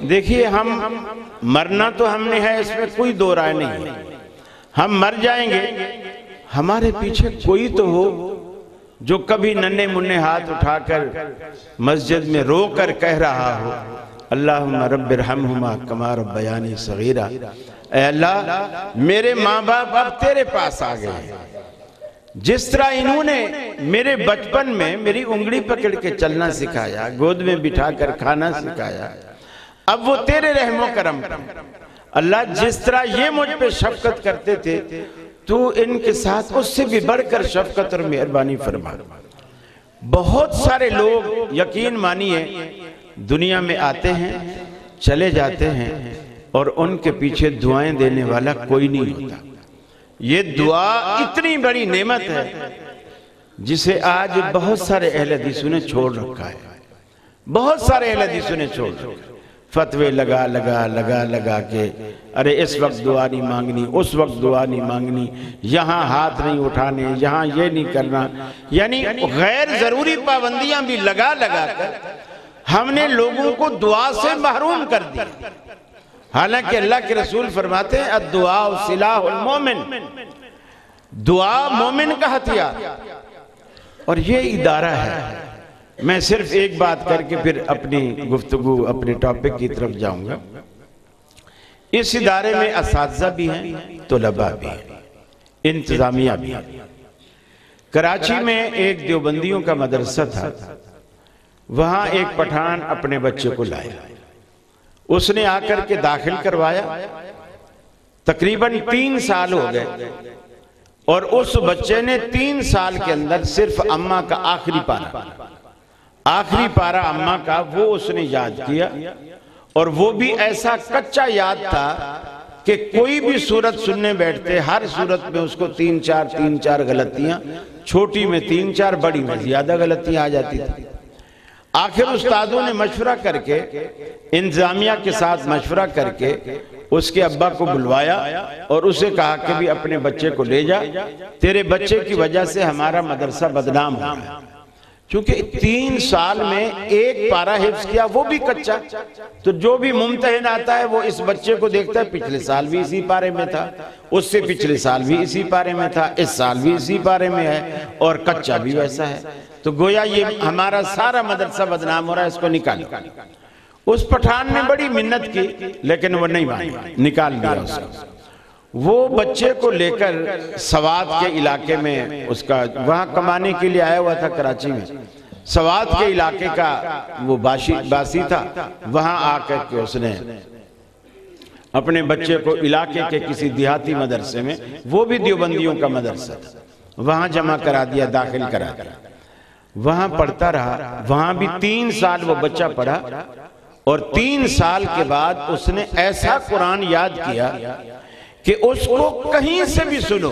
دیکھیے ہم مرنا تو ہم نے ہے، اس میں کوئی دو رائے نہیں، ہم مر جائیں گے، ہمارے پیچھے کوئی تو ہو جو کبھی ننھے منھے ہاتھ اٹھا کر مسجد میں رو کر کہہ رہا ہو اللہم رب ارحمہما کما ربیانی صغیرا، اے اللہ میرے ماں باپ اب تیرے پاس آ گئے ہیں، جس طرح انہوں نے میرے بچپن میں میری انگلی پکڑ کے چلنا سکھایا، گود میں بٹھا کر کھانا سکھایا، اب وہ تیرے رحم و کرم پر اللہ جس طرح یہ مجھ پہ شفقت کرتے تھے تو ان کے ساتھ اس سے بھی بڑھ کر شفقت اور مہربانی فرما۔ بہت سارے لوگ یقین مانیے دنیا میں آتے ہیں چلے جاتے ہیں اور ان کے پیچھے دعائیں دینے والا کوئی نہیں ہوتا۔ یہ دعا اتنی بڑی نعمت ہے جسے آج بہت سارے اہل حدیثوں نے چھوڑ رکھا ہے، بہت سارے اہل حدیثوں نے چھوڑ رکھا ہے، فتوے لگا کے ارے اس وقت دعا نہیں مانگنی، اس وقت دعا نہیں مانگنی، یہاں ہاتھ نہیں اٹھانے، یہاں یہ نہیں کرنا، یعنی غیر ضروری پابندیاں بھی لگا کر ہم نے لوگوں کو دعا سے محروم کر دیا۔ حالانکہ اللہ کے رسول فرماتے ہیں الدعاء سلاح المومن، دعا مومن کا ہتھیار، اور یہ ادارہ ہے۔ میں صرف ایک بات کر کے پھر اپنی گفتگو اپنے ٹاپک کی طرف جاؤں گا۔ اس ادارے میں اساتذہ بھی ہیں، طلباء بھی ہیں، انتظامیہ بھی ہیں۔ کراچی میں ایک دیوبندیوں کا مدرسہ تھا، وہاں ایک پٹھان اپنے بچے کو لایا، اس نے آ کر کے داخل کروایا، تقریباً 3 سال ہو گئے اور اس بچے نے 3 سال کے اندر صرف اماں کا آخری پارہ اماں کا وہ اس نے یاد کیا، اور وہ بھی ایسا کچا یاد تھا کہ کوئی بھی سورت سننے بیٹھتے ہر سورت میں اس کو 3-4 غلطیاں، چھوٹی میں 3-4 بڑی میں زیادہ غلطیاں آ جاتی تھی۔ آخر استادوں نے مشورہ کر کے انتظامیہ کے ساتھ مشورہ کر کے اس کے ابا کو بلوایا اور اسے کہا کہ بھی اپنے بچے کو لے جا، تیرے بچے کی وجہ سے ہمارا مدرسہ بدنام ہو رہا ہے۔ چونکہ 3 سال میں ایک پارہ حفظ کیا، وہ بھی کچا، تو جو بھی ممتحن آتا ہے وہ اس بچے کو دیکھتا ہے پچھلے سال بھی اسی پارے میں تھا، اس سے پچھلے سال بھی اسی پارے میں تھا، اس سال بھی اسی پارے میں ہے اور کچا بھی ویسا ہے، تو گویا یہ ہمارا سارا مدرسہ بدنام ہو رہا ہے، اس کو نکال۔ اس پٹھان نے بڑی منت کی لیکن وہ نہیں مانا، نکال دیا اس کو۔ وہ بچے کو لے کر سوات کے علاقے میں اس کا وہاں کمانے کے لیے آیا ہوا تھا، کراچی میں سوات کے علاقے کا وہ باسی تھا، وہاں آ کر کے اس نے اپنے بچے کو علاقے کے کسی دیہاتی مدرسے میں، وہ بھی دیوبندیوں کا مدرسہ تھا، وہاں جمع کرا دیا، داخل کرا دیا، وہاں پڑھتا رہا، وہاں بھی 3 سال وہ بچہ پڑھا، اور 3 سال کے بعد اس نے ایسا قرآن یاد کیا کہ اس کو کہیں سے بھی سنو،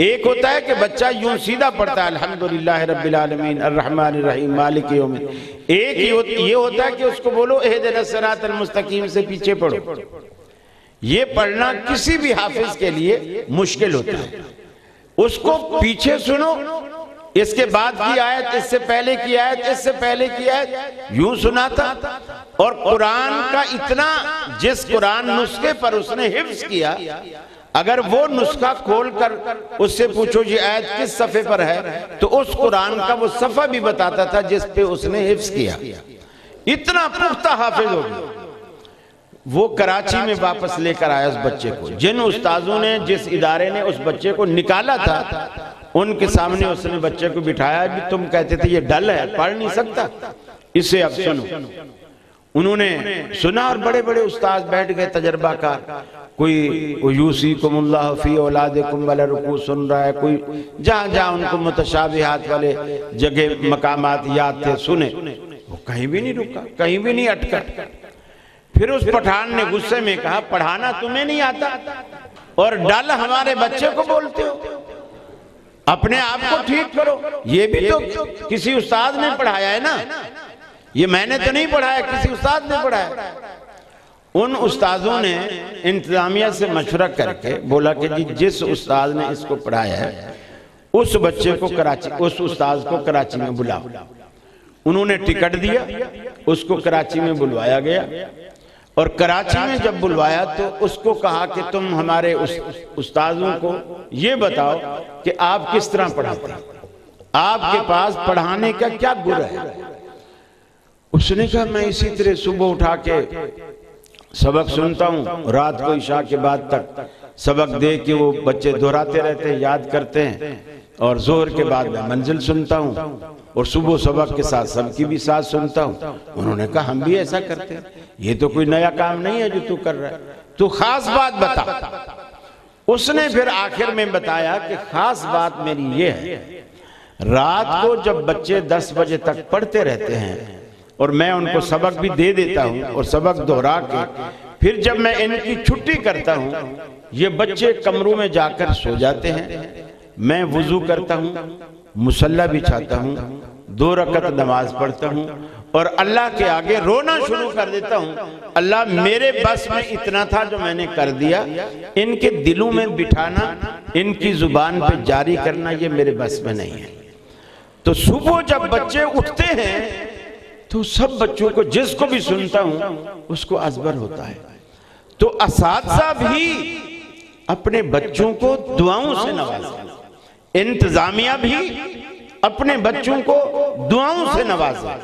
ایک ہوتا ہے کہ بچہ یوں سیدھا پڑھتا ہے الحمدللہ رب العالمین الرحمن الرحیم مالک یوم الدین، ایک یہ ہوتا ہے کہ اس کو بولو اہدنا الصراط المستقیم سے پیچھے پڑھو۔ یہ پڑھنا کسی بھی حافظ کے لیے مشکل ہوتا ہے، اس کو پیچھے سنو، اس کے بعد کی آیت، اس سے پہلے کی آیت، اس سے پہلے کی آیت، یوں سناتا، اور قرآن کا اتنا، جس قرآن نسخے پر اس نے حفظ کیا، اگر وہ نسخہ کھول کر اس سے پوچھو یہ آیت کس صفحے پر ہے تو اس قرآن کا وہ صفحہ بھی بتاتا تھا جس پہ اس نے حفظ کیا، اتنا پختہ حافظ ہو گیا۔ وہ کراچی میں واپس لے کر آیا اس بچے کو، جن استاذوں نے، جس ادارے نے اس بچے کو نکالا تھا، ان کے سامنے اس نے بچے کو بٹھایا، بھی تم کہتے تھے یہ ڈل ہے پڑھ نہیں سکتا، اسے اب سنو۔ انہوں نے سنا اور بڑے بڑے استاذ بیٹھ گئے تجربہ کار، کوئی یوصیکم اللہ فی اولادکم والا رکوع سن رہا ہے، کوئی جہاں ان کو متشابہات والے جگہ مقامات یاد تھے سنے، وہ کہیں بھی نہیں رکا، کہیں بھی نہیں اٹکا۔ پھر اس پٹھان نے غصے میں کہا پڑھانا تمہیں نہیں آتا اور ڈل ہمارے بچے کو بولتے ہو، اپنے آپ کو ٹھیک کرو، یہ بھی تو کسی استاد نے پڑھایا ہے نا، یہ میں نے تو نہیں پڑھایا، کسی استاد نے پڑھایا۔ ان استاذوں نے انتظامیہ سے مشورہ کر کے بولا کہ جس استاد نے اس کو پڑھایا ہے اس بچے کو کراچی، اس استاذ کو کراچی میں بلاؤ۔ انہوں نے ٹکٹ دیا، اس کو کراچی میں بلوایا گیا، اور کراچی میں جب بلوایا تو اس کو کہا کہ تم ہمارے استاذوں کو یہ بتاؤ کہ آپ کس طرح پڑھاتے ہیں، آپ کے پاس پڑھانے کا کیا گر ہے؟ اس نے کہا میں اسی طرح صبح اٹھا کے سبق سنتا ہوں، رات کو عشاء کے بعد تک سبق دے کے وہ بچے دہراتے رہتے ہیں، یاد کرتے ہیں، اور ظہر کے بعد میں منزل سنتا ہوں، اور صبح سبق کے ساتھ سب کی بھی ساتھ سنتا ہوں۔ انہوں نے کہا ہم بھی ایسا کرتے ہیں، یہ تو کوئی نیا کام نہیں ہے جو تو کر رہا ہے، تو خاص بات بتا۔ اس نے پھر آخر میں بتایا کہ خاص بات میری یہ ہے، رات کو جب بچے 10 بجے تک پڑھتے رہتے ہیں اور میں ان کو سبق بھی دے دیتا ہوں اور سبق دہرا کے پھر جب میں ان کی چھٹی کرتا ہوں، یہ بچے کمروں میں جا کر سو جاتے ہیں، میں وضو کرتا ہوں، مصلی بچھاتا ہوں، 2 رکعت نماز پڑھتا ہوں اور اللہ کے آگے رونا شروع کر دیتا ہوں، اللہ میرے بس میں اتنا تھا جو میں نے کر دیا، ان کے دلوں میں بٹھانا، ان کی زبان پہ جاری کرنا یہ میرے بس میں نہیں ہے۔ تو صبح جب بچے اٹھتے ہیں تو سب بچوں کو جس کو بھی سنتا ہوں اس کو ازبر ہوتا ہے۔ تو اساتذہ بھی اپنے بچوں کو دعاؤں سے نوازیں، انتظامیہ بھی اپنے بچوں کو دعاؤں سے نوازیں،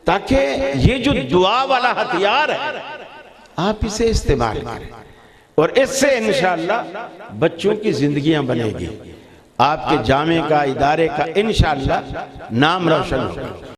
تاکہ یہ جو دعا والا ہتھیار ہے آپ اسے استعمال کریں، اور اس سے انشاءاللہ بچوں کی زندگیاں بنے گی، آپ کے جامعہ کا، ادارے کا انشاءاللہ نام روشن ہوگا۔